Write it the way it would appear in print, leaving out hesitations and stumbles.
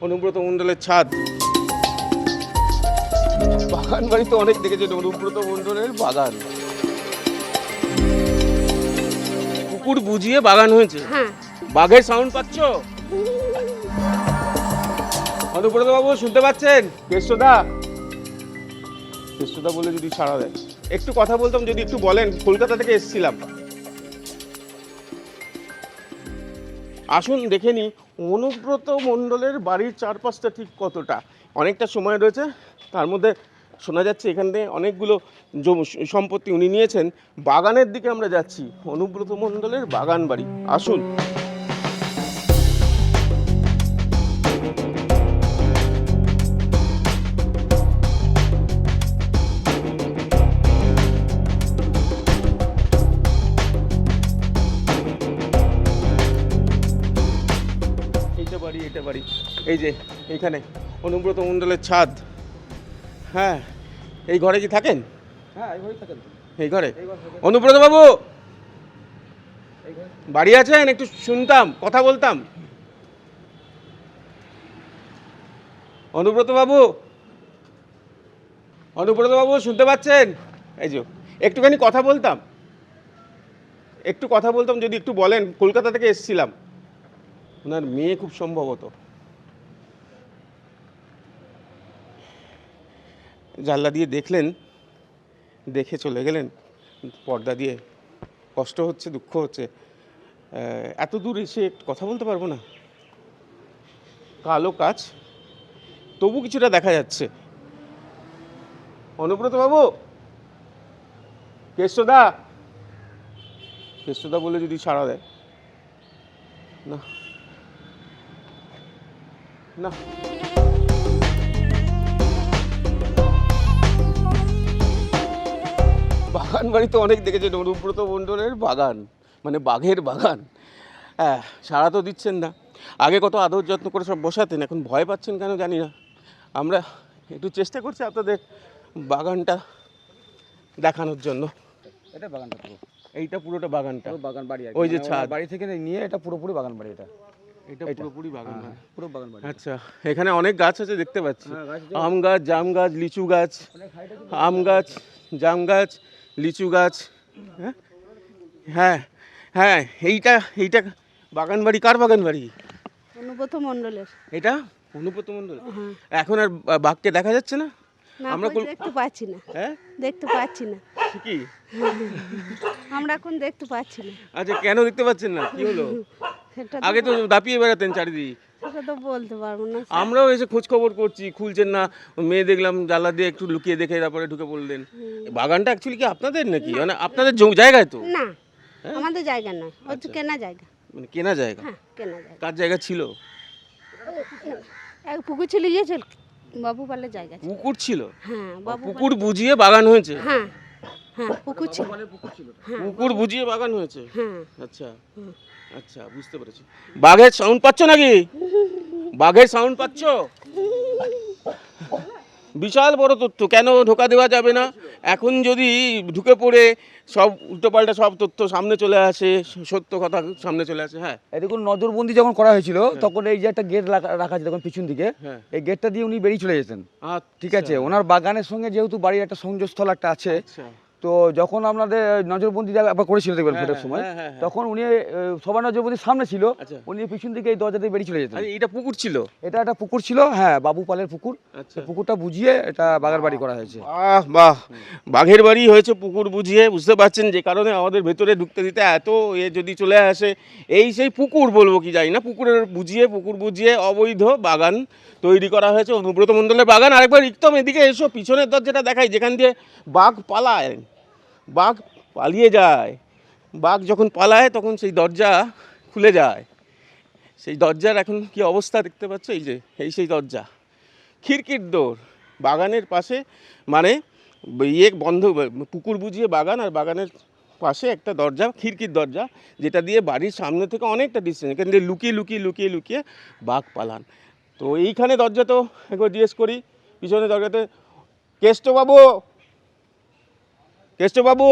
অনুব্রত মণ্ডলের ছাদ। বাগান বাড়ি তো অনেক দেখেছেন, অনুব্রত মণ্ডলের বাগান। পুকুর বুঝিয়ে বাগান হয়েছে। হ্যাঁ। বাঘের সাউন্ড পাচ্ছ? অনুব্রত বাবু শুনতে পাচ্ছেন? কেষ্টদা, কেষ্টদা বলে যদি সাড়া দেয়, একটু কথা বলতাম, যদি একটু বলেন। কলকাতা থেকে এসেছিলাম। আসুন দেখে নি অনুব্রত মণ্ডলের বাড়ির চারপাশটা ঠিক কতটা। অনেকটা সময় রয়েছে, তার মধ্যে শোনা যাচ্ছে এখান থেকে অনেকগুলো সম্পত্তি উনি নিয়েছেন। বাগানের দিকে আমরা যাচ্ছি, অনুব্রত মণ্ডলের বাগান বাড়ি। আসুন। এটা বাড়ি, এই যে এইখানে অনুব্রত মণ্ডলের ছাদ। হ্যাঁ, এই ঘরে কি থাকেন? হ্যাঁ, এই ঘরেই থাকেন। এই ঘরে অনুব্রত বাবু বাড়ি আছেন? একটু শুনতাম, কথা বলতাম। অনুব্রত বাবু, অনুব্রত বাবু শুনতে পাচ্ছেন? এই যে একটুখানি কথা বলতাম, একটু কথা বলতাম, যদি একটু বলেন। কলকাতা থেকে এসেছিলাম। ওনার মেয়ে খুব সম্ভবত। জানলা দিয়ে দেখলেন, দেখে চলে গেলেন পর্দা দিয়ে। কষ্ট হচ্ছে, দুঃখ হচ্ছে। এত দূর এসে একটু কথা বলতে পারবো না? কালো কাচ, তবু কিছুটা দেখা যাচ্ছে। অনুব্রত বাবু, কেষ্টদা, কেষ্টদা বলে যদি সাড়া দেয়। না না, বাগান বাড়ি তো অনেক দেখেছেন, অনুব্রত মণ্ডলের বাগান, মানে বাঘের বাগান। হ্যাঁ, সাড়া তো দিচ্ছেন না। আগে কত আদর যত্ন করে সব বসাতেন, এখন ভয় পাচ্ছেন কেন জানি না। আমরা একটু চেষ্টা করছি আপনাদের বাগানটা দেখানোর জন্য। এটা বাগানটা পুরো, এইটা পুরোটা বাগানটা, পুরো বাগান বাড়ি। ওই যে ছাদ, বাড়ি থেকে নিয়ে এটা পুরোপুরি বাগান বাড়ি। এটা পুরোপুরি বাগান, পুরো বাগান বাড়ি। আচ্ছা, এখানে অনেক গাছ আছে দেখতে পাচ্ছি। হ্যাঁ, গাছ আছে। আম গাছ, জাম গাছ, লিচু গাছ, আম গাছ, জাম গাছ, লিচু গাছ। হ্যাঁ হ্যাঁ হ্যাঁ, এইটা এইটা বাগান বাড়ি। কার বাগান বাড়ি? অনুব্রত মণ্ডলের। এটা অনুব্রত মণ্ডল। হ্যাঁ। এখন আর বাঘকে দেখা যাচ্ছে না? না, আমরা কই দেখতে পাচ্ছি না। হ্যাঁ, দেখতে পাচ্ছি না, কি? আমরা এখন দেখতে পাচ্ছি না। আচ্ছা, কেন দেখতে পাচ্ছেন না? কি হলো? সেটা আগে তো দাপিয়ে বেড়াতেন চারিদিক। সেটা তো বলতে পারবো না। আমরাও এসে খোঁজ খবর করছি, খুলছেন না। মেয়ে দেখলাম জানলা দিয়ে একটু লুকিয়ে দেখে তারপরে ঢুকে পড়লেন। বাগানটা অ্যাকচুয়ালি কি আপনাদের নাকি? মানে আপনাদের জায়গায় তো? না, আমাদের জায়গা নয়, হচ্ছে কেনা জায়গা। মানে কেনা জায়গা? হ্যাঁ, কেনা জায়গা। কার জায়গা ছিল? এক পুকুর ছিল, গিয়েছিল বাবু পালের জায়গা ছিল। পুকুর ছিল? হ্যাঁ, বাবু পুকুর বুঝিয়ে বাগান হয়েছে? হ্যাঁ হ্যাঁ, পুকুর ছিল। পুকুর বুঝিয়ে বাগান হয়েছে? হ্যাঁ। আচ্ছা আচ্ছা, বুঝতে পেরেছি। বাঘের সাউন্ড পাচ্ছ নাকি? বাঘের সাউন্ড পাচ্ছ? বিশাল বড় তথ্য, কেন ঢোকা দেওয়া যাবে না? এখন যদি ঢুকে পড়ে সব উল্টোপাল্টা সব তথ্য সামনে চলে আসে, সত্য কথা সামনে চলে আসে। হ্যাঁ, দেখুন, নজরবন্দি যখন করা হয়েছিল তখন এই যে একটা গেট রাখা আছে, তখন পিছন দিকে হ্যাঁ। এই গেটটা দিয়ে উনি বেরিয়ে চলে যেতেন। ঠিক আছে, ওনার বাগানের সঙ্গে যেহেতু বাড়ির একটা সংযোগস্থল একটা আছে, আচ্ছা। তো যখন আপনাদের নজরবন্দি আবার করেছিল দেখবেন ফেরার সময়, তখন উনি সবার নজরবন্দির সামনে ছিল, আচ্ছা। উনি পিছন দিকে এই দরজা দিয়ে বেরিয়ে চলে যেতেন। এটা পুকুর ছিল? এটা একটা পুকুর ছিল, হ্যাঁ, বাবু পালের পুকুর। আচ্ছা। পুকুরটা বুঝিয়ে এটা বাগান বাড়ি করা হয়েছে। বাহ বাহ, বাঘের বাড়ি হয়েছে পুকুর বুঝিয়ে। বুঝতে পারছেন যে কারণে আমাদের ভেতরে ঢুকতে দিতে এত যদি চলে আসে। এই সেই পুকুর বলবো কি জানি না, পুকুর বুঝিয়ে অবৈধ বাগান তৈরি করা হয়েছে, অনুব্রত মণ্ডলের বাগান। আরেকবার একদম এদিকে এসো, পিছনের দরজাটা দেখাই, যেখান দিয়ে বাঘ পালায়, বাঘ পালিয়ে যায়। বাঘ যখন পালায় তখন সেই দরজা খুলে যায়। সেই দরজার এখন কি অবস্থা দেখতে পাচ্ছ? এই যে সেই দরজা, খিড়কির দৌড়। বাগানের পাশে, মানে বন্ধ, পুকুর বুঝিয়ে বাগান, আর বাগানের পাশে একটা দরজা, খিড়কির দরজা, যেটা দিয়ে বাড়ির সামনে থেকে অনেকটা ডিস্টেন্স, এখান দিয়ে লুকিয়ে বাঘ পালান। তো এইখানে দরজা তো একবার জিজ্ঞেস করি, পিছনে দরজাতে কেষ্টবাবু, কেষ্টবাবু।